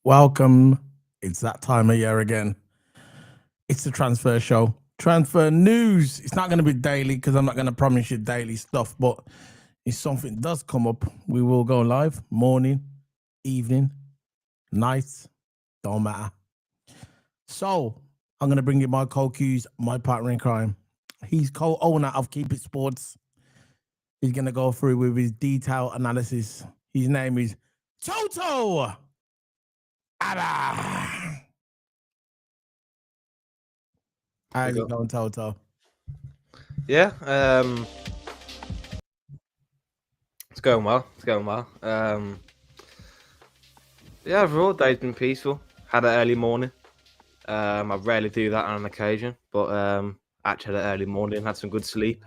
Welcome. It's that time of year again. It's the transfer show. Transfer news. It's not going to be daily because I'm not going to promise you daily stuff, but if something does come up, we will go live. Morning, evening, night, don't matter. So I'm going to bring you my co-Q's, my partner in crime. He's co-owner of Keep It Sports. He's going to go through with his detailed analysis. His name is TOTO. How's it going, Toto? Yeah, it's going well. Yeah, overall, day's been peaceful. Had an early morning. I rarely do that on an occasion, but actually had an early morning. Had some good sleep.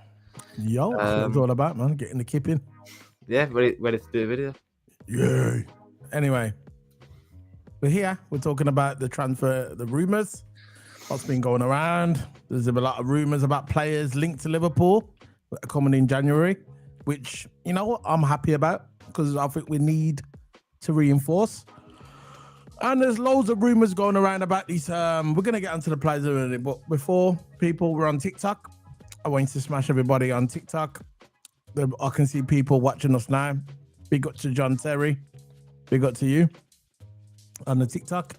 Yo, that's what it's all about, man. Getting the kip in. Yeah, ready to do a video. Yay. Anyway, we're here. We're talking about the rumors, what's been going around. There's a lot of rumors about players linked to Liverpool that are coming in January, which, you know what, I'm happy about because I think we need to reinforce. And there's loads of rumors going around about these. We're going to get onto the players in a minute, but before, people were on TikTok. I want you to smash everybody on TikTok. I can see people watching us now. Big up to John Terry. Big up to you on the TikTok.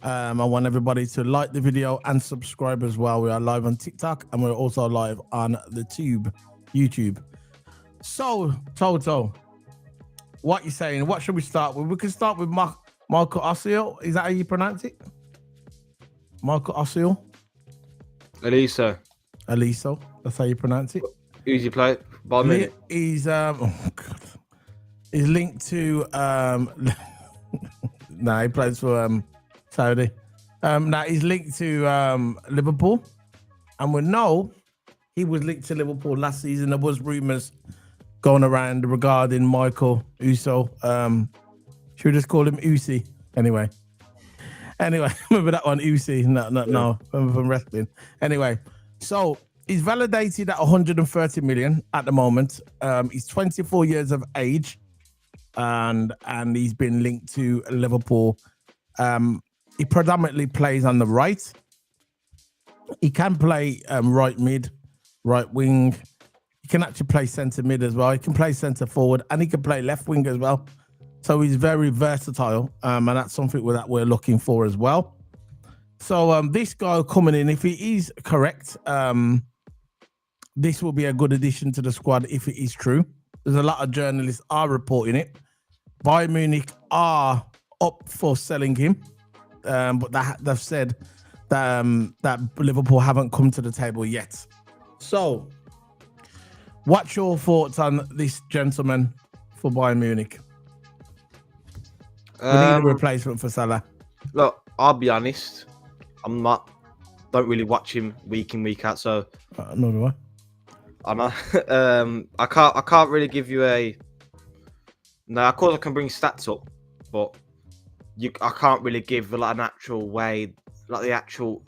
I want everybody to like the video and subscribe as well. We are live on TikTok and we're also live on the YouTube. So, Toto, what you saying? What should we start with? We can start with Marco Asio. Is that how you pronounce it? Marco Asio? Aliso. That's how you pronounce it. Who's you play? By a minute. He's he's linked to no, he plays for Saudi. Now he's linked to Liverpool, and we know he was linked to Liverpool last season. There was rumours going around regarding Michael Uso. Should we just call him Usi? Anyway, remember that one, Usi? No, from wrestling. Anyway, so he's validated at 130 million at the moment. He's 24 years of age, and he's been linked to Liverpool. He predominantly plays on the right. He can play right mid, right wing. He can actually play centre mid as well. He can play centre forward, and he can play left wing as well. So he's very versatile, and that's something that we're looking for as well. So this guy coming in, if he is correct, this will be a good addition to the squad if it is true. There's a lot of journalists are reporting it. Bayern Munich are up for selling him, but they've said that Liverpool haven't come to the table yet. So, what's your thoughts on this gentleman for Bayern Munich? We need a replacement for Salah. Look, I'll be honest. Don't really watch him week in, week out. So no, do I? I know. I can't really give you a. No, of course I can bring stats up, but I can't really give like an actual way, like the actual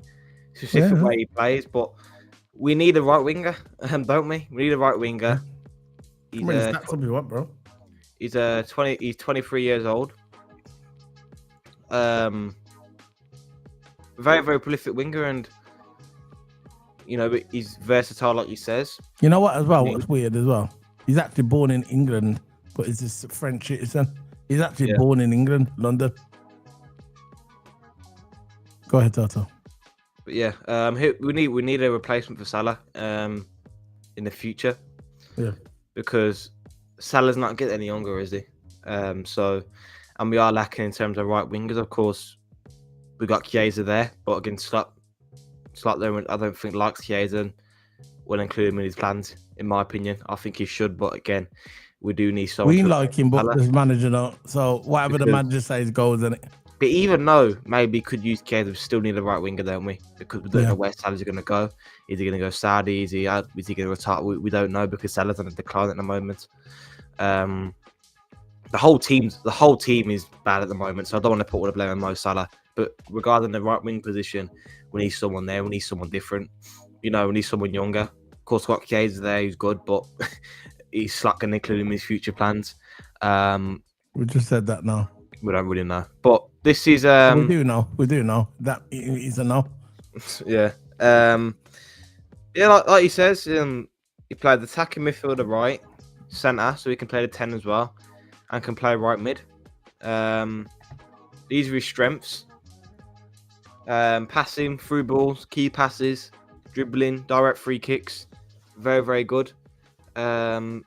specific way he plays. But we need a right winger, don't we? We need a right winger. He's stats up you want, bro. He's 23 years old. Very, very prolific winger, and you know, he's versatile, like he says. You know what, as well? What's weird as well? He's actually born in England, but he's a French citizen. He's actually born in England, London. Go ahead, Toto. But yeah, we need a replacement for Salah in the future. Yeah, because Salah's not getting any younger, is he? And we are lacking in terms of right wingers. Of course, we got Chiesa there, but again, Slot there, I don't think likes Chiesa and will include him in his plans. In my opinion, I think he should, but again, we do need someone. We like him, but the manager don't. So whatever the manager says goes, isn't it? But even though maybe we could use Chiesa, we still need a right winger, don't we? Because we don't know where Salah's going to go. Is he going to go Saudi? Is he going to retire? We don't know because Salah's on a decline at the moment. The whole team is bad at the moment, so I don't want to put all the blame on Mo Salah. But regarding the right wing position, we need someone there. We need someone different. You know, we need someone younger. Of course, got Chiesa there, who's good, but he's not going to include him in his future plans. We just said that now. We don't really know, but this is we do know that is a no. Yeah, like he says, he played the attacking midfielder right, centre, so he can play the 10 as well, and can play right mid. These are his strengths: passing, through balls, key passes, dribbling, direct free kicks. Very, very good. Long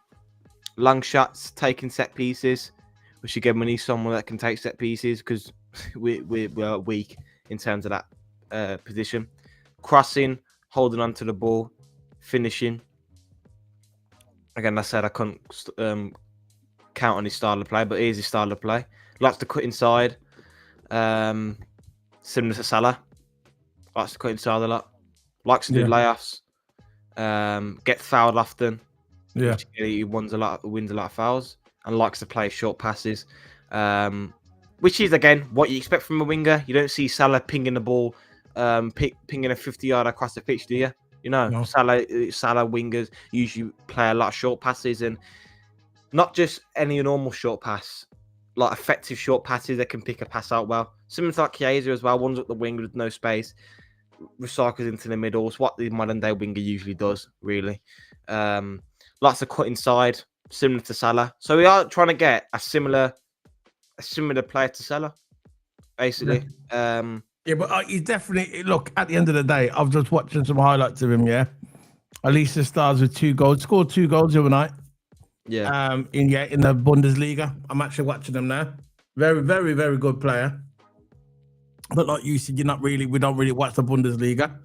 shots, taking set pieces. Which again, we need someone that can take set pieces because we are weak in terms of that position. Crossing, holding onto the ball, finishing, Again, I said I couldn't count on his style of play, but here's his style of play. Likes to cut inside, similar to Salah. Likes to cut inside a lot. Likes to do layoffs. Gets fouled often. Yeah. Which he wins a lot of fouls, and likes to play short passes. Which is again what you expect from a winger. You don't see Salah pinging the ball, pinging a 50-yard across the pitch, do you? You know, No. Salah wingers usually play a lot of short passes, and not just any normal short pass, like effective short passes that can pick a pass out well. Similar to like Chiesa as well, one's up the wing with no space, recycles into the middle. It's what the modern day winger usually does, really. Lots of cut inside, similar to Salah. So we are trying to get a similar player to Salah, basically. Yeah, but he's definitely, look, at the end of the day, I've just watching some highlights of him, yeah. At least he stars with 2 goals, scored 2 goals the other night. Yeah. In the Bundesliga. I'm actually watching him now. Very, very, very good player. But like you said, we don't really watch the Bundesliga.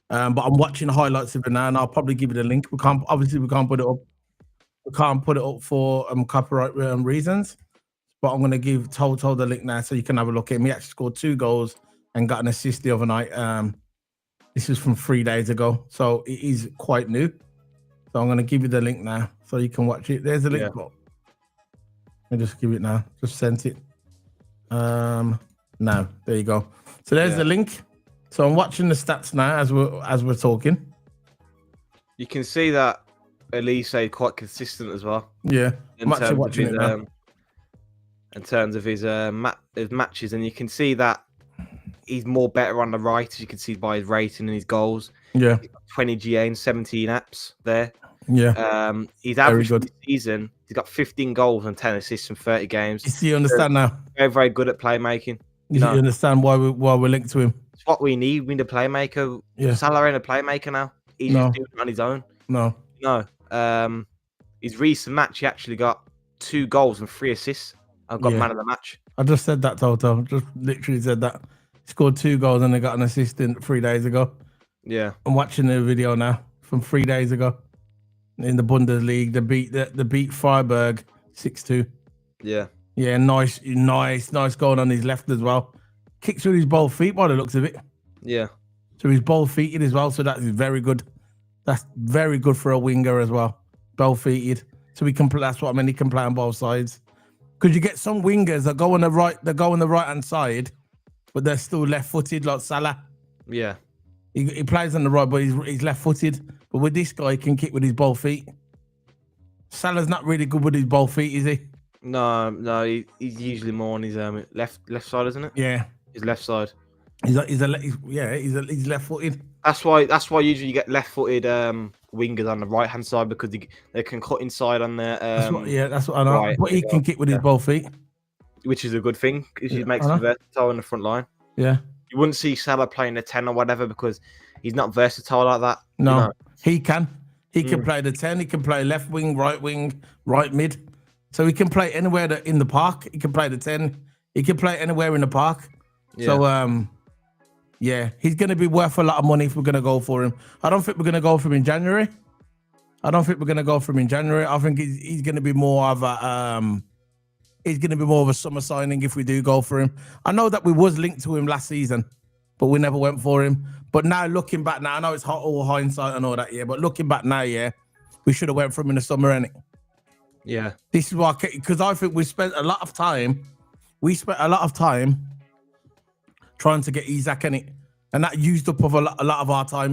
But I'm watching highlights of it now, and I'll probably give you the link. We can't put it up. We can't put it up for copyright reasons. But I'm gonna give Toto the link now so you can have a look at him. He actually scored 2 goals and got an assist the other night. This is from 3 days ago, so it is quite new. So I'm going to give you the link now so you can watch it. There's a link. Yeah. Let me just give it now. Just sent it. Now there you go. So there's the link. So I'm watching the stats now as we're talking. You can see that Elise quite consistent as well. Yeah, I'm actually watching it now. In terms of his matches, and you can see that he's more better on the right, as you can see by his rating and his goals. Yeah, 20 GA and 17 apps there. Yeah, he's average this season. He's got 15 goals and 10 assists in 30 games. You understand now? Very, very good at playmaking. You understand why we're linked to him? It's what we need. We need a playmaker. Yeah, Salah ain't a playmaker now. He's just doing it on his own. No. His recent match, he actually got 2 goals and 3 assists. I've got man of the match. I just said that, Toto. Just literally said that. He scored 2 goals and they got an assist 3 days ago. Yeah. I'm watching the video now from 3 days ago in the Bundesliga. They beat Freiburg 6-2. Yeah. Yeah, nice goal on his left as well. Kicks with his both feet by the looks of it. Yeah. So he's both feeted as well. So that is very good. That's very good for a winger as well. Both feeted. So he can. That's what I mean. He can play on both sides. Because you get some wingers that go on the right. They go on the right hand side, but they're still left footed, like Salah. Yeah. He plays on the right, but he's left footed. But with this guy, he can kick with his both feet. Salah's not really good with his both feet, is he? No. He's usually more on his left side, isn't it? Yeah. His left side. He's left footed. That's why usually you get left footed wingers on the right hand side, because they can cut inside on their that's what I know. Right, but he can kick with his both feet, which is a good thing, because he makes him versatile in the front line. Yeah. You wouldn't see Salah playing a 10 or whatever, because he's not versatile like that. No, he can. He can play the 10. He can play left wing, right mid. So he can play anywhere in the park. He can play the 10. He can play anywhere in the park. Yeah. So, he's going to be worth a lot of money if we're going to go for him. I don't think we're going to go for him in January. I think he's going to be more of a summer signing if we do go for him. I know that we was linked to him last season, but we never went for him. But now looking back now, I know it's all hindsight and all that, but looking back now, we should have went for him in the summer, innit? Yeah. This is why, because I think we spent a lot of time trying to get Isaac in it, and that used up of a lot of our time,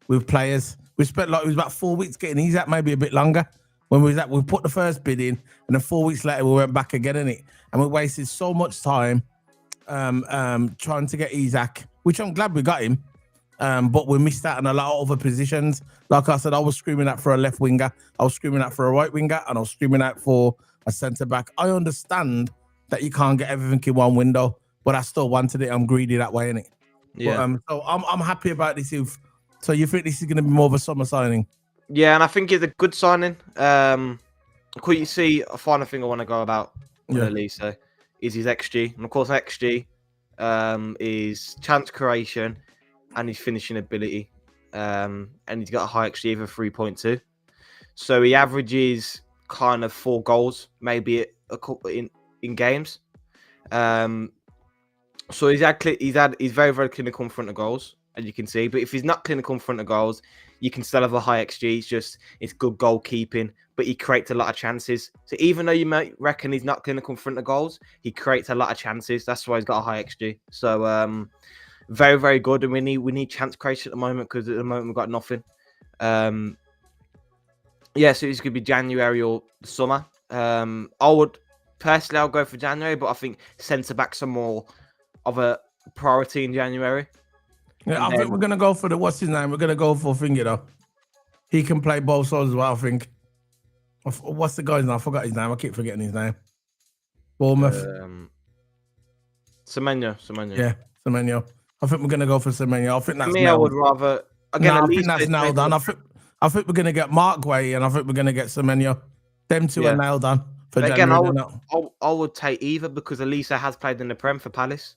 with players. We spent it was about 4 weeks getting Isaac, maybe a bit longer. When we put the first bid in, and then 4 weeks later we went back again in it, and we wasted so much time trying to get Isaac, which I'm glad we got him, but we missed out on a lot of other positions. Like I said, I was screaming out for a left winger, I was screaming out for a right winger, and I was screaming out for a centre back. I understand that you can't get everything in one window, but I still wanted it. I'm greedy that way, innit? Yeah. But, so I'm happy about this. So you think this is going to be more of a summer signing? Yeah, and I think it's a good signing. Could you see a final thing I want to go about with Elise is his XG, and of course XG is chance creation and his finishing ability, and he's got a high XG of 3.2. So he averages kind of 4 goals, maybe a couple in games. So he's very, very clinical in front of goals, as you can see. But if he's not clinical in front of goals, you can still have a high XG. It's good goalkeeping, but he creates a lot of chances. So even though you might reckon he's not clinical in front of goals, he creates a lot of chances. That's why he's got a high XG. So very, very good. And we need chance creation at the moment, because at the moment we've got nothing. Yeah, so it's gonna be January or the summer. I'll go for January, but I think centre backs are more of a priority in January. Yeah, I think we're gonna go for what's his name? We're gonna go for Finger though. He can play both sides as well, I think. What's the guy's name? I forgot his name. I keep forgetting his name. Bournemouth. Semenyo. Yeah, Semenyo. I think we're gonna go for Semenyo. I think that's me. I would rather again. I think that's nailed on. I think we're gonna get Marc Guehi, and I think we're gonna get Semenyo. Them two are nailed on for January. Again, I would take either, because Elisa has played in the Prem for Palace.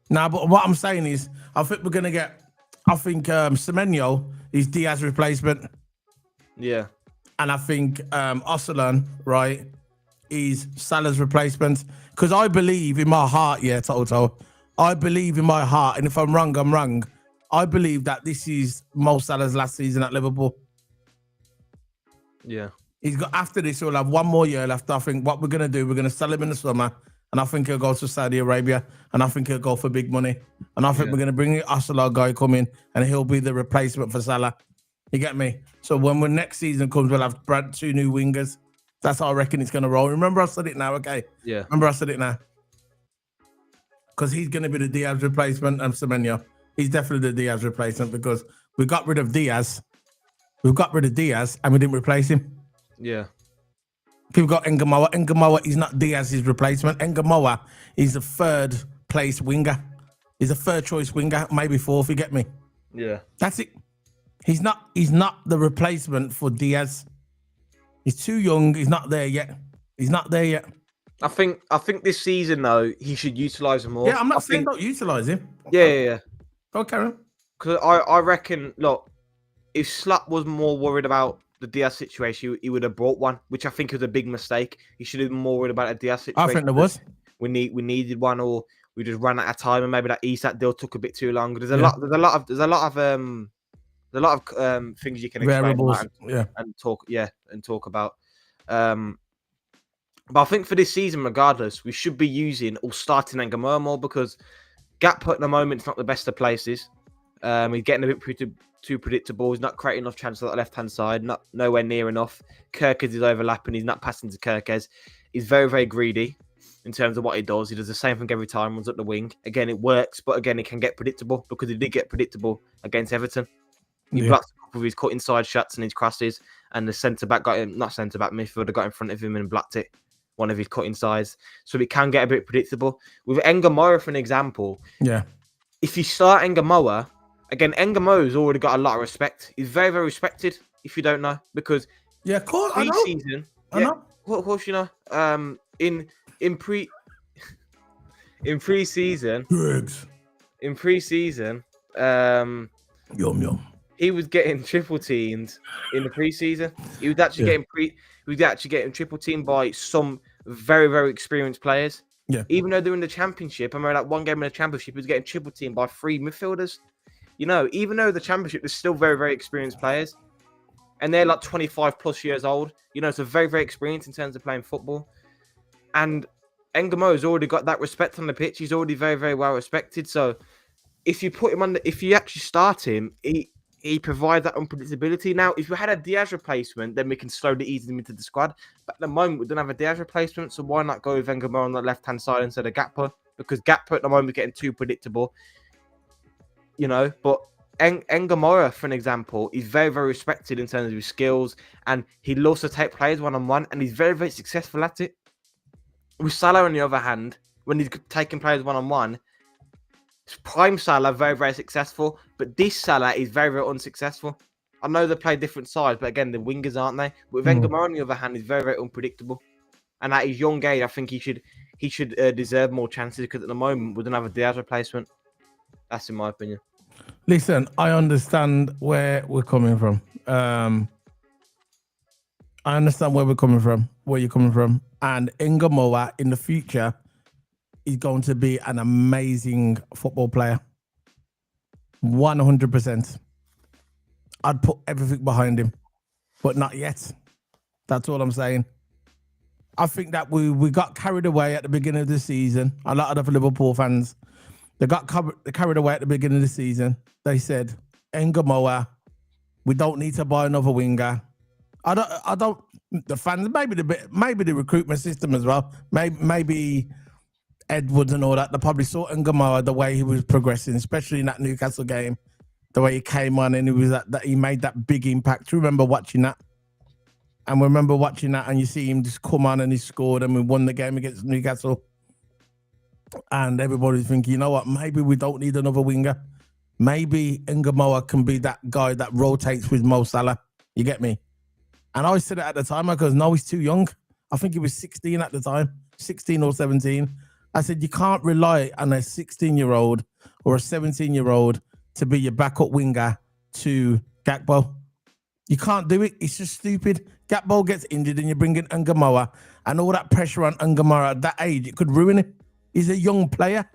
Nah, but what I'm saying is, I think we're gonna get. I think Semenyo is Diaz's replacement. Yeah. And I think Osalan, right, is Salah's replacement. Because I believe in my heart, Toto. I believe in my heart, and if I'm wrong, I'm wrong. I believe that this is Mo Salah's last season at Liverpool. Yeah. He's got, after this, he'll have one more year left. I think what we're gonna do, we're gonna sell him in the summer, and I think he'll go to Saudi Arabia, and I think he'll go for big money. And I think we're gonna bring the Osalan guy come in, and he'll be the replacement for Salah. You get me? So when next season comes, we'll have 2 new wingers. That's how I reckon it's going to roll. Remember, I said it now, okay? Yeah. Remember, I said it now. Because he's going to be the Diaz replacement, and Semenyo. He's definitely the Diaz replacement, because we got rid of Diaz. We got rid of Diaz, and we didn't replace him. Yeah. We've got Ngamoa. Ngamoa is not Diaz's replacement. Ngamoa is a 3rd place winger. He's a 3rd choice winger, maybe 4th, you get me? Yeah. That's it. He's not the replacement for Diaz. He's too young. He's not there yet. I think this season though, he should utilize him more. Yeah, I'm not saying don't utilize him. Yeah. Go Karen. Because I reckon, look, if Slot was more worried about the Diaz situation, he would have brought one, which I think was a big mistake. He should have been more worried about a Diaz situation. I think there was. We needed one, or we just ran out of time, and maybe that Isak deal took a bit too long. There's a lot of things you can explain and talk about. But I think for this season, regardless, we should be using or starting Ngamoa more, because Gakpo at the moment is not the best of places. He's getting a bit too predictable. He's not creating enough chances on the left-hand side, nowhere near enough. Kerkez is overlapping. He's not passing to Kerkez. He's very, very greedy in terms of what he does. He does the same thing every time, runs up the wing. Again, it works, but again, it can get predictable, because he did get predictable against Everton. He blocked a couple of his cut inside shots and his crosses, and the midfielder got in front of him and blocked it, one of his cut insides. So it can get a bit predictable. With Ngamoa, for an example, if you start Ngamoa, again, Ngamoa's already got a lot of respect. He's very, very respected, if you don't know, because of course, pre-season, I know. Of course, you know, in pre-season, yum. He was getting triple teamed in the preseason. He was actually getting triple teamed by some very, very experienced players. Yeah. Even though they're in the championship, I remember like one game in the championship, he was getting triple teamed by 3 midfielders. You know, even though the championship, there's still very, very experienced players. And they're like 25 plus years old. You know, so very, very experienced in terms of playing football. And Ngamoa's already got that respect on the pitch. He's already very, very well respected. So if you put him if you actually start him, he provides that unpredictability. Now, if we had a Diaz replacement, then we can slowly ease him into the squad. But at the moment, we don't have a Diaz replacement, so why not go with Ngamoa on the left-hand side instead of Gakpo? Because Gakpo at the moment is getting too predictable. You know, but Ngamoa, for an example, is very, very respected in terms of his skills, and he loves to take players one-on-one, and he's very, very successful at it. With Salah, on the other hand, when he's taking players one-on-one, prime Salah, very, very successful, but this Salah is very, very unsuccessful. I know they play different sides, but again, the wingers, aren't they? But with Ngamoa, on the other hand, is very, very unpredictable. And at his young age, I think he should deserve more chances, because at the moment, we don't have a Diaz replacement. That's in my opinion. Listen, I understand where we're coming from. I understand where we're coming from, where you're coming from. And Ingamoa in the future is going to be an amazing football player. 100%. I'd put everything behind him, but not yet. That's all I'm saying. I think that we got carried away at the beginning of the season. A lot of the Liverpool fans, they got carried away at the beginning of the season. They said, Engamoa, we don't need to buy another winger. I don't. The fans, maybe the recruitment system as well. Maybe Edwards and all that. They probably saw Engamoa the way he was progressing, especially in that Newcastle game. The way he came on and he was that he made that big impact. You remember watching that? And remember watching that, and you see him just come on and he scored, and we won the game against Newcastle. And everybody's thinking, you know what? Maybe we don't need another winger. Maybe Engamoa can be that guy that rotates with Mo Salah. You get me? And I said it at the time, because no, he's too young. I think he was 16 at the time, 16 or 17. I said, you can't rely on a 16-year-old or a 17-year-old to be your backup winger to Gakpo. You can't do it. It's just stupid. Gakpo gets injured and you bring in Engamoa, and all that pressure on Engamoa at that age, it could ruin him. He's a young player.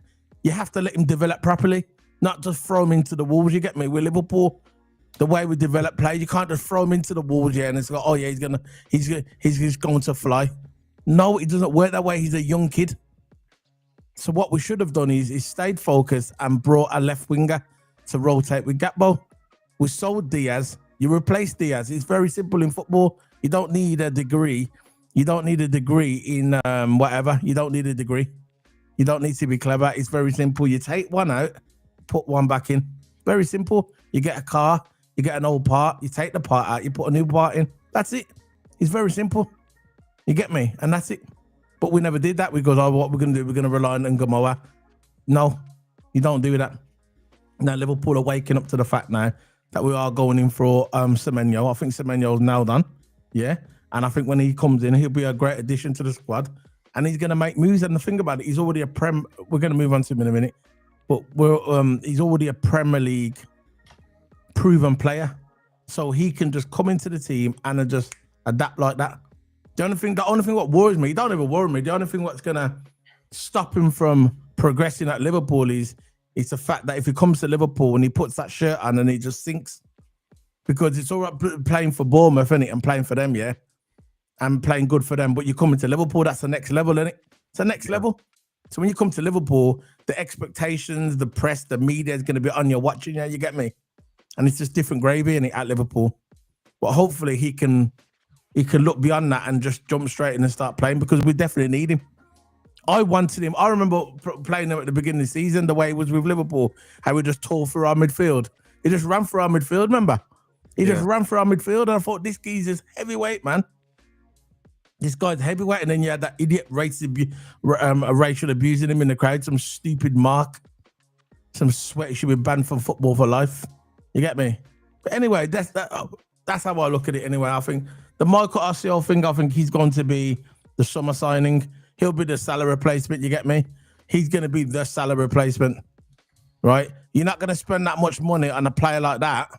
You have to let him develop properly, not just throw him into the wolves. You get me? We're Liverpool. The way we develop players, you can't just throw him into the wolves, and it's like, oh yeah, he's just going to fly. No, it doesn't work that way. He's a young kid. So what we should have done is stayed focused and brought a left winger to rotate with Gakpo. We sold Diaz. You replace Diaz. It's very simple in football. You don't need a degree. You don't need a degree in whatever. You don't need a degree. You don't need to be clever. It's very simple. You take one out, put one back in. Very simple. You get a car, you get an old part, you take the part out, you put a new part in. That's it. It's very simple. You get me? And that's it. But we never did that. We go, oh, what we're going to do, we're going to rely on Engamoa. No, you don't do that. Now, Liverpool are waking up to the fact now that we are going in for Semenyo. I think Semenyo's now done. Yeah. And I think when he comes in, he'll be a great addition to the squad. And he's going to make moves. And the thing about it, he's already we're going to move on to him in a minute. But he's already a Premier League proven player. So he can just come into the team and just adapt like that. The only thing what worries me, don't even worry me. The only thing what's going to stop him from progressing at Liverpool is the fact that if he comes to Liverpool and he puts that shirt on and he just sinks. Because it's all right playing for Bournemouth, isn't it? And playing for them, yeah. And playing good for them. But you come into Liverpool, that's the next level, isn't it? It's the next level. So when you come to Liverpool, the expectations, the press, the media is going to be on you watching you. You get me? And it's just different gravy, innit, at Liverpool. But hopefully he can look beyond that and just jump straight in and start playing, because we definitely need him. I wanted him. I remember playing him at the beginning of the season, the way it was with Liverpool, how we just tore through our midfield. He just ran through our midfield, remember? He just ran through our midfield, and I thought, this geezer's heavyweight, man. This guy's heavyweight, and then you had that idiot racial abusing him in the crowd, some stupid Marc, some sweat. He should be banned from football for life. You get me? But anyway, that's how I look at it anyway. I think the Michael Ossio thing, I think he's going to be the summer signing. He'll be the Salah replacement, you get me? He's going to be the Salah replacement, right? You're not going to spend that much money on a player like that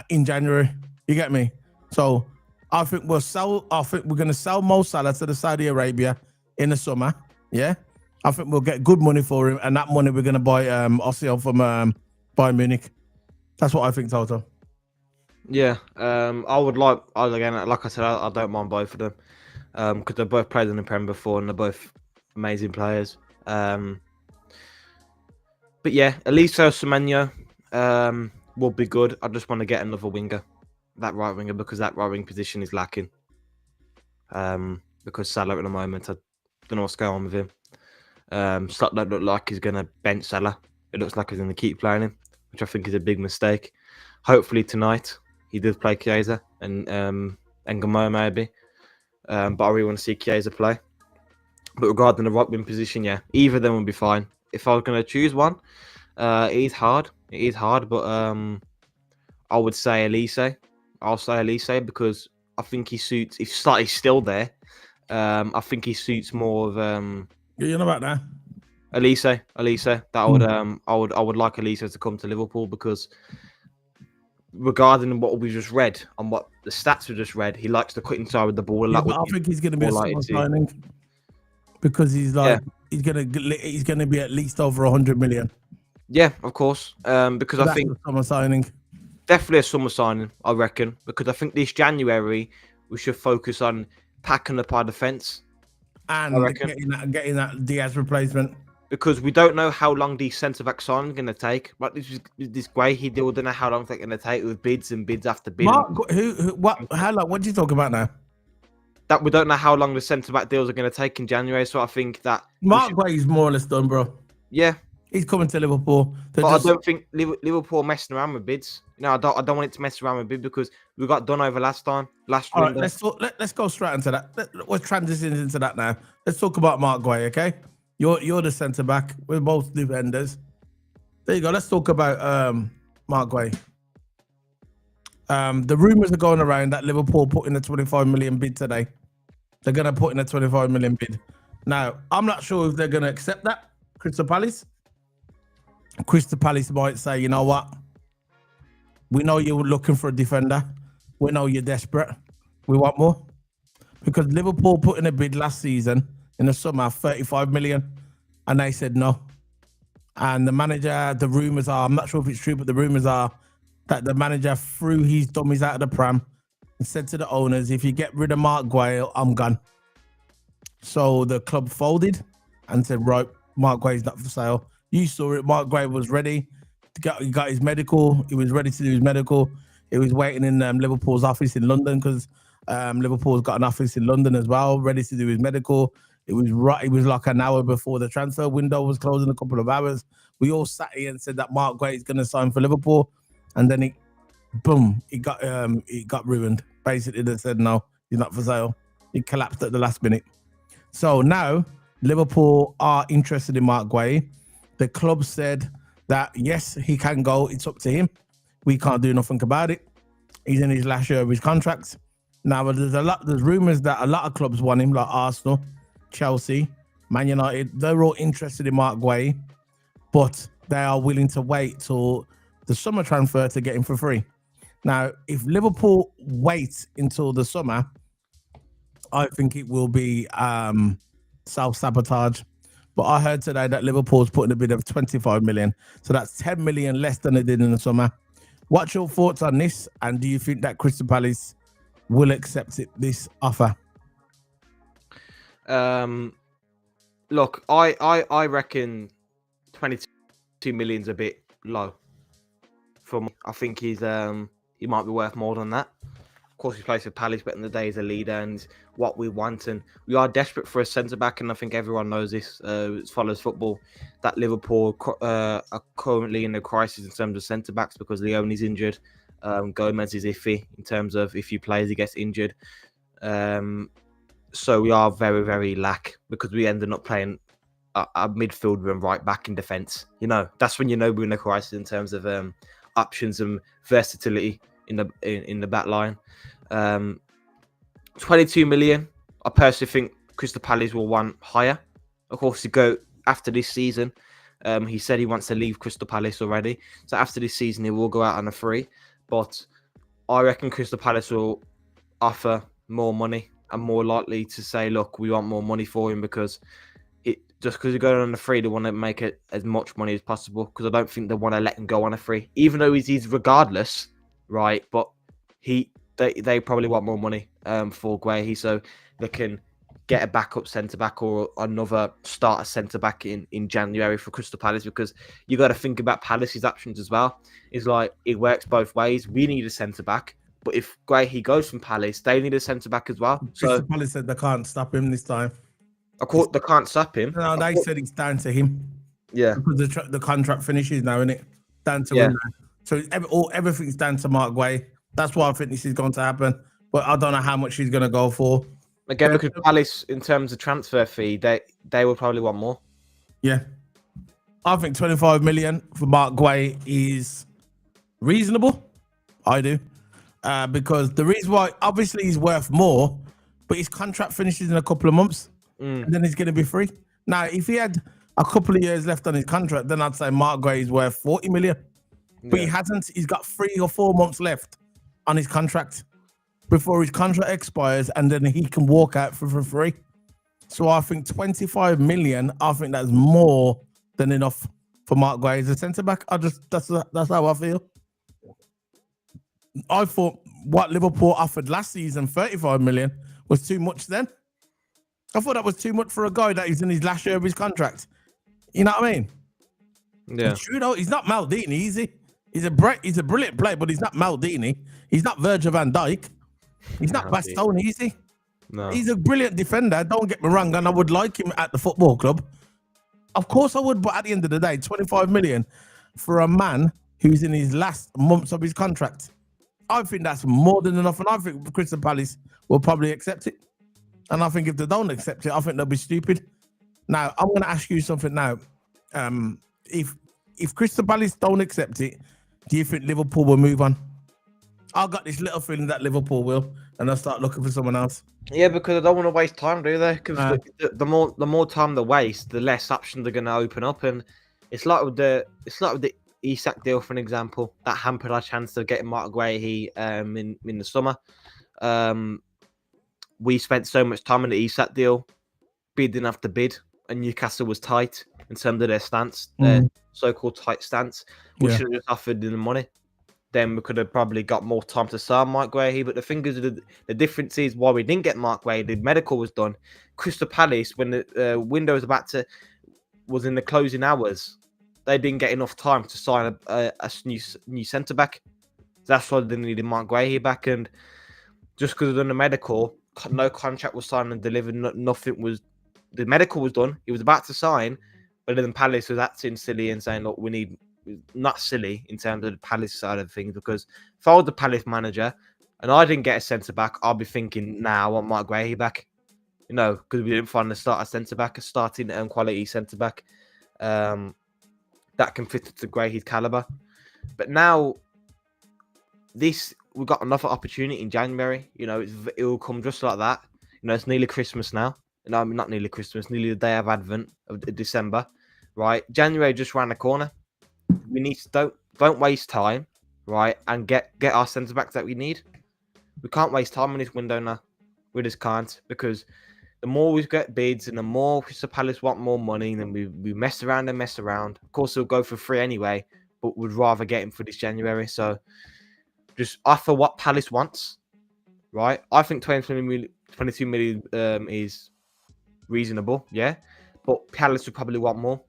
in January, you get me? So I think we're going to sell Mo Salah to the Saudi Arabia in the summer, yeah? I think we'll get good money for him, and that money we're going to buy Ossio from Bayern Munich. That's what I think, Toto. Yeah, I would like I said, I don't mind both of them, because they've both played in the Prem before and they're both amazing players. But yeah, Eliso Semenyo will be good. I just want to get another winger, that right winger, because that right wing position is lacking. Because Salah at the moment, I don't know what's going on with him. Slot don't look like he's going to bench Salah. It looks like he's going to keep playing him, which I think is a big mistake. Hopefully tonight he does play Chiesa and Engamoa maybe. But I really want to see Chiesa play. But regarding the right wing position, yeah, either of them would be fine. If I was going to choose one, it is hard. It is hard, but I would say Elise. I'll say Elise because I think he suits. If he's still there, I think he suits more of. You know about that? Elise. That would I would like Elise to come to Liverpool, because regarding what we just read and what the stats we just read, he likes to cut inside with the ball a Yeah, lot. but I think he's going to be a summer signing because he's he's going to be at least over 100 million. Yeah, of course. Because I think summer signing. Definitely a summer signing, I reckon. Because I think this January we should focus on packing up our defence and getting that Diaz replacement. Because we don't know how long these centre back signings are going to take. But this Guehi deal, we don't know how long they're going to take with bids and bids after bids. Marc, how long? What do you talk about now? That we don't know how long the centre back deals are going to take in January. So I think that Marc Guehi's more or less done, bro. Yeah, he's coming to Liverpool. But I don't think Liverpool messing around with bids. I don't want it to mess around with bids because we got done over last window. Right, let's go straight into that. We're transitioning into that now. Let's talk about Marc Guehi, okay? You're the centre back. We're both defenders. There you go. Let's talk about Marc Guehi. The rumours are going around that Liverpool put in a 25 million bid today. They're going to put in a 25 million bid. Now, I'm not sure if they're going to accept that. Crystal Palace might say, you know what? We know you're looking for a defender. We know you're desperate. We want more. Because Liverpool put in a bid last season in the summer, 35 million, and they said no. And the manager, the rumours are, I'm not sure if it's true, but the rumours are that the manager threw his dummies out of the pram and said to the owners, if you get rid of Marc Guehi, I'm gone. So the club folded and said, right, Marc Guehi's not for sale. You saw it. Marc Guehi was ready. He got his medical. He was ready to do his medical. He was waiting in Liverpool's office in London because Liverpool's got an office in London as well, ready to do his medical. It was like an hour before the transfer window was closing, a couple of hours. We all sat here and said that Marc Guehi is going to sign for Liverpool, and then it got ruined. Basically, they said no, he's not for sale. He collapsed at the last minute. So now Liverpool are interested in Marc Guehi. The club said that yes, he can go. It's up to him. We can't do nothing about it. He's in his last year of his contract. Now there's rumours that a lot of clubs want him, like Arsenal, Chelsea, Man United. They're all interested in Marc Guehi, but they are willing to wait till the summer transfer to get him for free. Now, if Liverpool wait until the summer, I think it will be self-sabotage. But I heard today that Liverpool's putting a bid of 25 million. So that's 10 million less than they did in the summer. What's your thoughts on this? And do you think that Crystal Palace will accept this offer? Look, I reckon 22 million's a bit low. I think he might be worth more than that. Of course, he plays for Palace, but in the day he's a leader and what we want. And we are desperate for a centre-back, and I think everyone knows this, follows football, that Liverpool are currently in a crisis in terms of centre-backs because Leone's injured. Gomez is iffy in terms of if he plays, he gets injured. So we are very, very lack because we ended up playing a midfielder and right back in defence. That's when we're in a crisis in terms of options and versatility in the back line. 22 million. I personally think Crystal Palace will want higher. Of course, to go after this season. He said he wants to leave Crystal Palace already. So after this season, he will go out on a free. But I reckon Crystal Palace will offer more money and more likely to say, look, we want more money for him because just because he's going on a free, they want to make it as much money as possible because I don't think they want to let him go on a free, even though he's regardless, right? But they probably want more money for Guehi so they can get a backup centre-back or another starter centre-back in January for Crystal Palace because you got to think about Palace's options as well. It's like it works both ways. We need a centre-back, but if Guehi goes from Palace, they need a centre-back as well. Crystal Palace said they can't stop him this time. Of course, they can't stop him. No, they said it's down to him. Yeah. Because the contract finishes now, isn't it? Down to him now. So everything's down to Marc Guehi. That's why I think this is going to happen. But I don't know how much he's going to go for. Again, because Palace, in terms of transfer fee, they will probably want more. Yeah. I think 25 million for Marc Guehi is reasonable. I do. Because the reason why, obviously, he's worth more, but his contract finishes in a couple of months. And then he's going to be free. Now, if he had a couple of years left on his contract, then I'd say Marc Guehi is worth 40 million. but he hasn't. He's got 3 or 4 months left on his contract before his contract expires, and then he can walk out for free. So I think 25 million. I think that's more than enough for Marc Guehi as a centre back. That's how I feel. I thought what Liverpool offered last season, 35 million, was too much then. I thought that was too much for a guy that is in his last year of his contract. You know what I mean? Yeah. It's true though. He's not Maldini, is he? He's a brilliant player, but he's not Maldini. He's not Virgil van Dijk. He's not Bastoni, is he? No. He's a brilliant defender. Don't get me wrong, and I would like him at the football club. Of course I would, but at the end of the day, 25 million for a man who's in his last months of his contract. I think that's more than enough, and I think Crystal Palace will probably accept it. And I think if they don't accept it, I think they'll be stupid. Now, I'm going to ask you something now. If Crystal Palace don't accept it, do you think Liverpool will move on? I've got this little feeling that Liverpool will, and they'll start looking for someone else. Yeah, because they don't want to waste time, do they? Because the more time they waste, the less options they're going to open up, and it's like with the Isak deal, for an example, that hampered our chance of getting Marc Guehi in the summer. We spent so much time in the Isak deal, bidding after bid, and Newcastle was tight in terms of their stance, their so-called tight stance. We should have just offered them the money. Then we could have probably got more time to sign Marc Guehi. But the thing is, the difference is why we didn't get Marc Guehi. The medical was done. Crystal Palace, when the window was in the closing hours, they didn't get enough time to sign a new centre back. That's why they needed Marc Guehi back. And just because of the medical, no contract was signed and delivered. Nothing was. The medical was done. He was about to sign, but then Palace was acting silly and saying, "Look, we need." Not silly in terms of the Palace side of things, because if I was the Palace manager and I didn't get a centre back, I'll be thinking, I want Marc Guehi back. Because we didn't find a centre back, a starting quality centre back that can fit to Guehi's calibre. But now we've got another opportunity in January. It will come just like that. It's nearly Christmas now. No, not nearly Christmas, nearly the day of Advent of December, right? January just around the corner. We need to don't waste time, right? And get our centre backs that we need. We can't waste time in this window now. We just can't, because the more we get bids and the more Crystal Palace want more money, then we mess around and mess around. Of course, we'll go for free anyway, but we'd rather get him for this January. So just offer what Palace wants, right? I think 22 million is reasonable, yeah, but Palace would probably want more.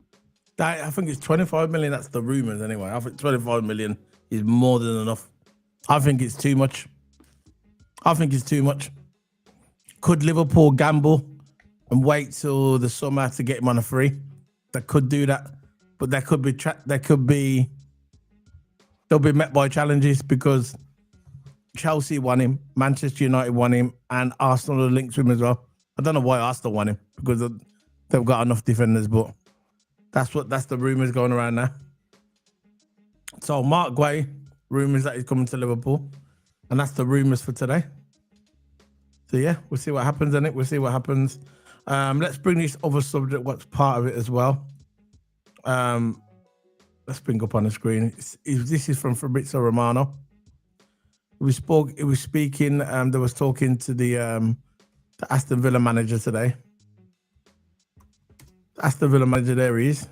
I think it's 25 million. That's the rumours anyway. I think 25 million is more than enough. I think it's too much. Could Liverpool gamble and wait till the summer to get him on a free? They could do that, but they'll be met by challenges, because Chelsea won him, Manchester United won him, and Arsenal are linked to him as well. I don't know why Arsenal won him, because they've got enough defenders, but that's the rumours going around now. So Marc Guehi, rumours that he's coming to Liverpool, and that's the rumours for today. So yeah, we'll see what happens in it. We'll see what happens. Let's bring this other subject, what's part of it as well. Let's bring up on the screen. This is from Fabrizio Romano. They was talking to the Aston Villa manager today. Aston Villa manager, there he is.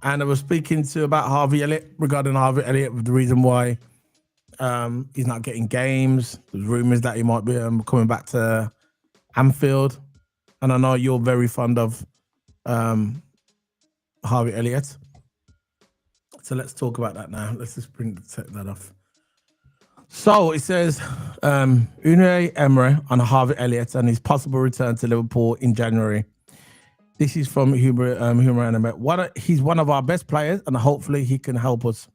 And I was speaking about Harvey Elliott, regarding Harvey Elliott, the reason why he's not getting games. There's rumours that he might be coming back to Anfield. And I know you're very fond of Harvey Elliott. So let's talk about that now. Let's just take that off. So it says Unai Emery on Harvey Elliott and his possible return to Liverpool in January. This is from Huber he's one of our best players, and hopefully he can help us.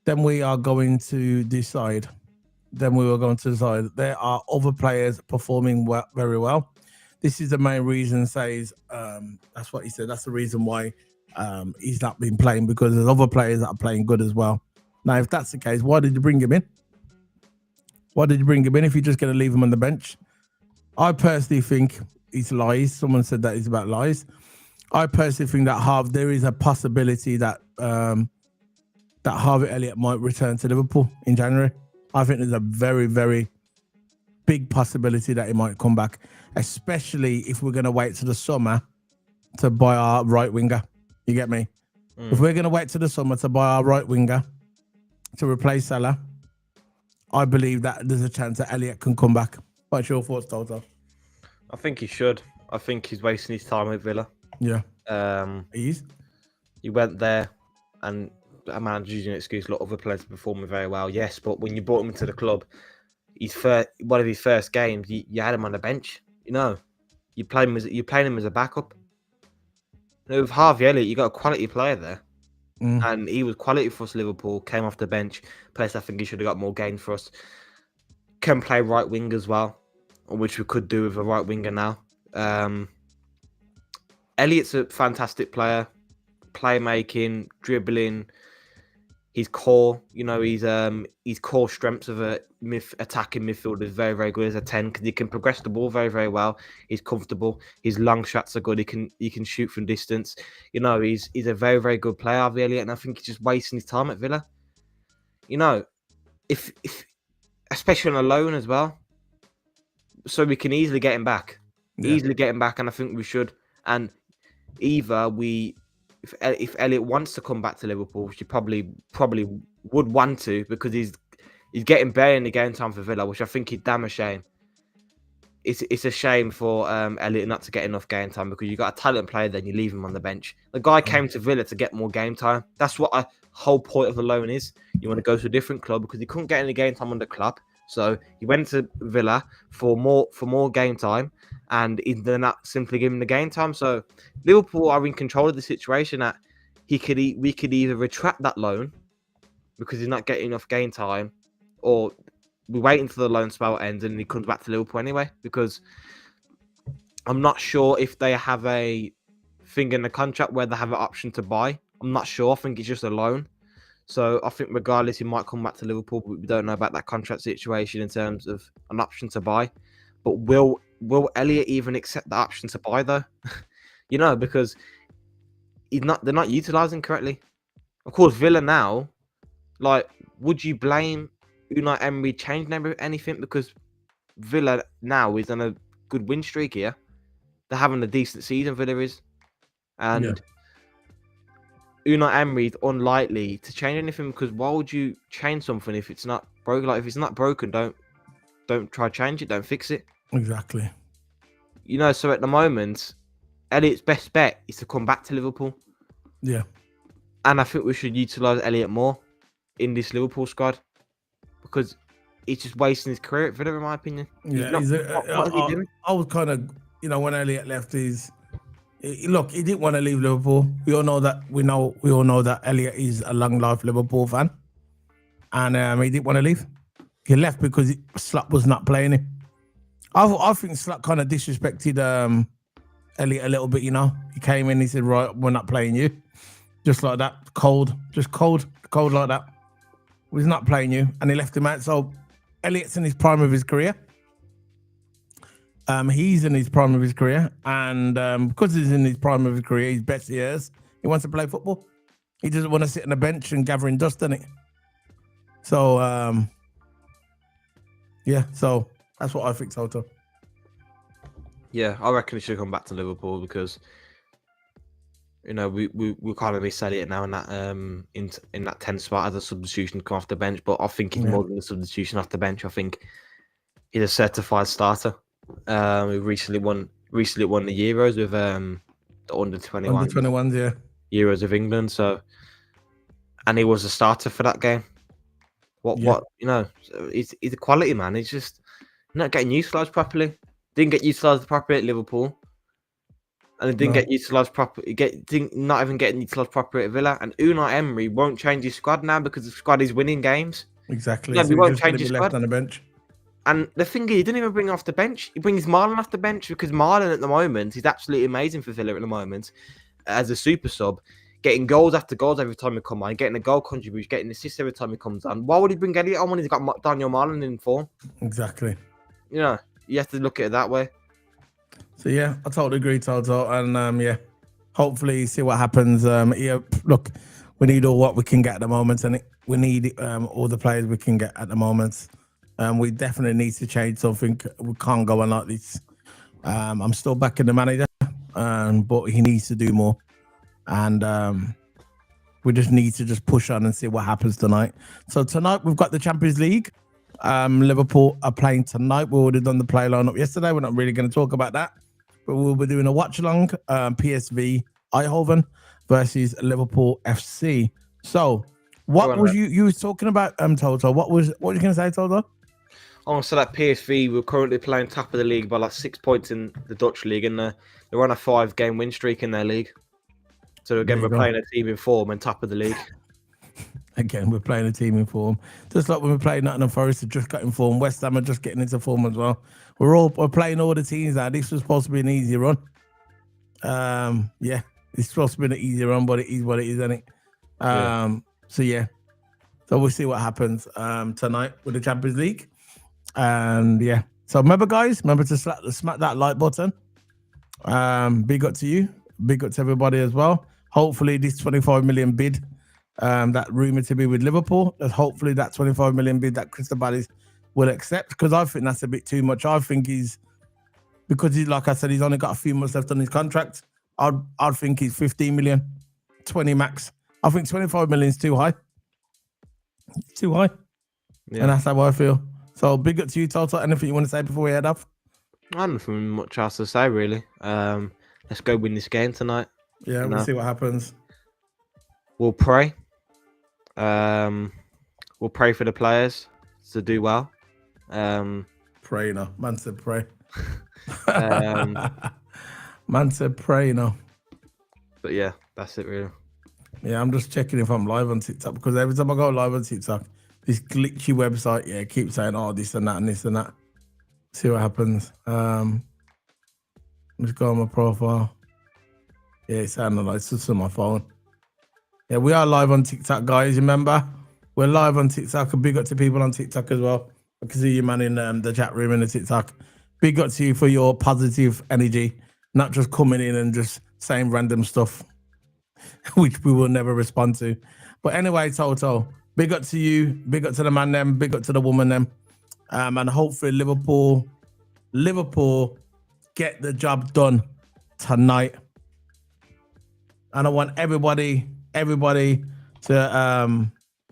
Then we are going to decide. There are other players performing very well. This is the main reason, says, that's what he said. That's the reason why he's not been playing, because there's other players that are playing good as well. Now, if that's the case, why did you bring him in? If you're just going to leave him on the bench? I personally think it's lies. Someone said that it's about lies. I personally think that there is a possibility that that Harvey Elliott might return to Liverpool in January. I think there's a very, very big possibility that he might come back, especially if we're going to wait to the summer to buy our right winger. You get me? If we're going to wait to the summer to buy our right winger to replace Salah, I believe that there's a chance that Elliott can come back. What's your thoughts, Toto? I think he should. I think he's wasting his time with Villa. Yeah. He went there, and a manager's using an excuse. A lot of other players are performing very well, yes, but when you brought him into the club, one of his first games, you had him on the bench. You know, you're playing him as a backup. You know, with Harvey Elliott, you got a quality player there, and he was quality for us. Liverpool came off the bench. Place I think he should have got more games for us. Can play right wing as well, which we could do with a right winger now. Elliott's a fantastic player, playmaking, dribbling. His core, his core strengths of a attacking midfield is very, very good as a 10 because he can progress the ball very, very well. He's comfortable. His long shots are good. He can shoot from distance. You know, he's a very, very good player, Harvey Elliott, and I think he's just wasting his time at Villa. You know, if especially on a loan as well, so we can easily get him back. Easily get him back, and I think we should. And either if Elliott wants to come back to Liverpool, which he probably would want to, because he's getting bare in the game time for Villa, which I think is damn a shame. It's a shame for Elliott not to get enough game time, because you got a talent player, then you leave him on the bench. The guy came to Villa to get more game time. That's what a whole point of the loan is. You want to go to a different club because he couldn't get any game time under Klopp, so he went to Villa for more game time. And they're not simply giving the game time. So Liverpool are in control of the situation that we could either retract that loan because he's not getting enough game time, or we wait until the loan spell ends and he comes back to Liverpool anyway. Because I'm not sure if they have a thing in the contract where they have an option to buy. I'm not sure. I think it's just a loan. So I think regardless, he might come back to Liverpool, but we don't know about that contract situation in terms of an option to buy. But will Elliott even accept the option to buy though? You know, because they're not utilising correctly. Of course, Villa now, like, would you blame Unai Emery changing anything? Because Villa now is on a good win streak here. They're having a decent season, Villa is. And Unai Emery is unlikely to change anything, because why would you change something if it's not broken? Like, if it's not broken, don't try to change it, don't fix it. Exactly. You know, so at the moment, Elliott's best bet is to come back to Liverpool. Yeah. And I think we should utilise Elliott more in this Liverpool squad, because he's just wasting his career at Villa, in my opinion. Yeah. I was kind of, when Elliott left, he didn't want to leave Liverpool. We all know that Elliott is a long life Liverpool fan. And he didn't want to leave. He left because Slot was not playing him. I think Slot kind of disrespected Elliott a little bit, He came in, he said, right, we're not playing you. Just like that, cold like that. We're not playing you. And he left him out. So Elliott's in his prime of his career. He's in his prime of his career. And because he's in his prime of his career, his best years, he wants to play football. He doesn't want to sit on the bench and gathering dust, doesn't it? So, so that's what I think, Toto. Yeah, I reckon he should come back to Liverpool, because we kind of miss Elliott now in that in that 10 spot as a substitution to come off the bench. But I think he's more than a substitution off the bench. I think he's a certified starter. We recently won the Euros with the under-21s, yeah, Euros of England. So, and he was a starter for that game. He's a quality man. He's just not getting utilised properly. Didn't get utilised properly at Liverpool, and it didn't get utilised properly. Not even getting utilised properly at Villa. And Unai Emery won't change his squad now because the squad is winning games. Exactly. No, so he won't change his his left squad on the bench. And the thing is, he didn't even bring him off the bench. He brings Marlon off the bench, because Marlon at the moment is absolutely amazing for Villa at the moment as a super sub, getting goals after goals every time he comes on, getting a goal contribution, getting assists every time he comes on. Why would he bring Elliott on when he's got Daniel Marlon in form? Exactly. You have to look at it that way. So yeah, I totally agree, Toto. And hopefully see what happens. Look, we need all what we can get at the moment, and we need all the players we can get at the moment. We definitely need to change something. We can't go on like this. I'm still backing the manager, but he needs to do more, and we just need to just push on and see what happens tonight. So tonight we've got the Champions League. Liverpool are playing tonight. We already done the play lineup yesterday. We're not really going to talk about that, but we'll be doing a watch along. PSV Eindhoven versus Liverpool FC. So, what was you was talking about, Toto? What was you going to say, Toto? Oh, so that PSV, we're currently playing top of the league by like 6 points in the Dutch league, and they're on a 5-game win streak in their league. So again, we're playing a team in form and top of the league. Again, we're playing a team in form. Just like when we played Nottingham Forest, have just got in form. West Ham are just getting into form as well. We're playing all the teams now. This was supposed to be an easy run. Yeah, it's supposed to be an easy run, but it is what it is, isn't it? So yeah. So we'll see what happens tonight with the Champions League. And yeah. So remember, guys, to smack that like button. Big up to you. Big up to everybody as well. Hopefully this 25 million bid, that rumored to be with Liverpool, hopefully that 25 million bid that Crystal Palace will accept, because I think that's a bit too much. I think because he's, like I said, he's only got a few months left on his contract. I'd think he's 15 million, 20 max. I think 25 million is too high. It's too high. Yeah. And that's how I feel. So big up to you, Toto. Anything you want to say before we head off? I don't have much else to say, really. Let's go win this game tonight. Yeah, we'll see what happens. We'll pray. We'll pray for the players to do well. Pray, no. Man said pray. Man said pray, no. But yeah, that's it, really. Yeah, I'm just checking if I'm live on TikTok, because every time I go live on TikTok, this glitchy website, keeps saying, oh, this and that and this and that. See what happens. Just go on my profile. Yeah, it's sounding like it's just on my phone. Yeah, we are live on TikTok, guys. Remember, we're live on TikTok. A big up to people on TikTok as well. I can see you, man, in the chat room in the TikTok. Big up to you for your positive energy, not just coming in and just saying random stuff, which we will never respond to. But anyway, Toto, big up to you. Big up to the man them. Big up to the woman them. And hopefully Liverpool get the job done tonight. And I want everybody to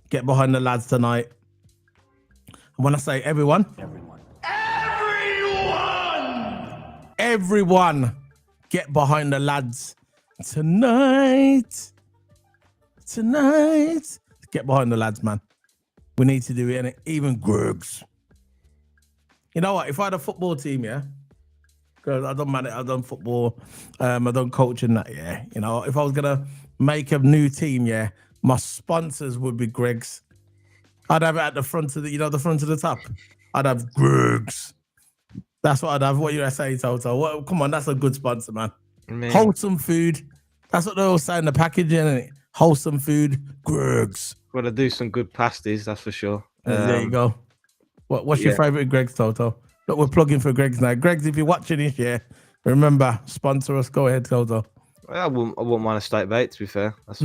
get behind the lads tonight. And when I say everyone, everyone get behind the lads tonight. Get behind the lads, man. We need to do it, and even Grugs. You know what? If I had a football team, because I've done football, I've done coaching that, You know, if I was gonna make a new team, my sponsors would be Greg's. I'd have it at the front of the front of the top. I'd have Greg's. That's what I'd have. What you say, Toto? Come on, that's a good sponsor, man. Wholesome food. That's what they all say in the packaging, isn't it? Wholesome food, Greg's. Well, I do some good pasties, that's for sure. There you go. What's your favorite Greg's, Toto? Look, we're plugging for Greg's now. Greg's, if you're watching this, remember, sponsor us. Go ahead, Toto. I wouldn't mind a steak bake, to be fair. That's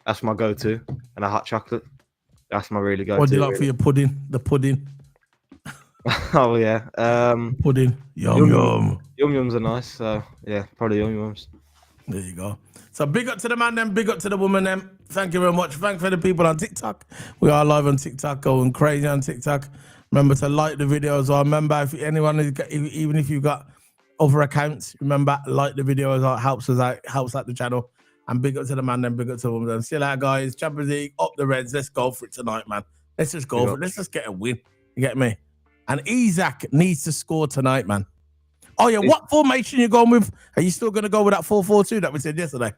that's my go-to. And a hot chocolate. That's my really go-to. What do you like for your pudding? The pudding. Oh, yeah. Pudding. Yum. Yum-yums are nice. So, yeah, probably yum-yums. There you go. So big up to the man them, big up to the woman them. Thank you very much. Thank for the people on TikTok. We are live on TikTok, going crazy on TikTok. Remember to like the video as well. Remember, if anyone is, even if you've got other accounts, remember, like the video as well. Helps us out, helps out the channel. And big up to the man them, big up to the woman them. See you later, guys. Champions League, up the Reds. Let's go for it tonight, man. Let's just go for it. Let's just get a win. You get me? And Isaac needs to score tonight, man. Oh, yeah. What formation you going with? Are you still going to go with that 4-4-2 that we said yesterday?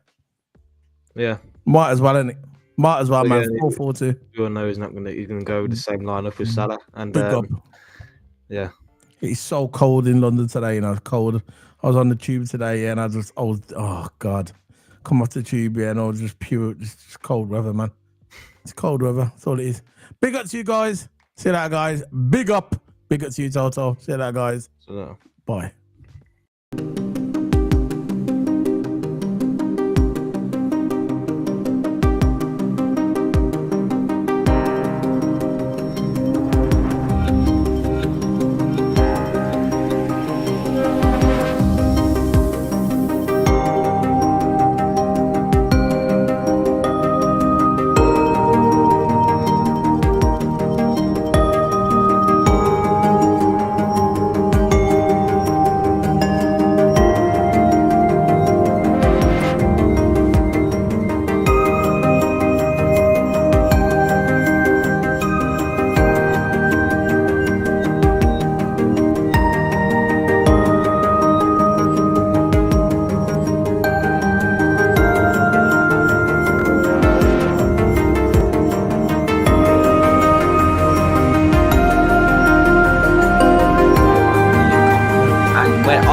Yeah. Might as well, innit? Might as well, man. 4-4-2. You all know he's not going to. He's going to go with the same lineup with Salah. And yeah. It's so cold in London today, It's cold. I was on the tube today, and oh, God. Come off the tube, and I was just pure, just cold weather, man. It's cold weather. That's all it is. Big up to you guys. See you later, guys. Big up. Big up to you, Toto. See you later, guys. Bye.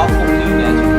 Liverpool Nunes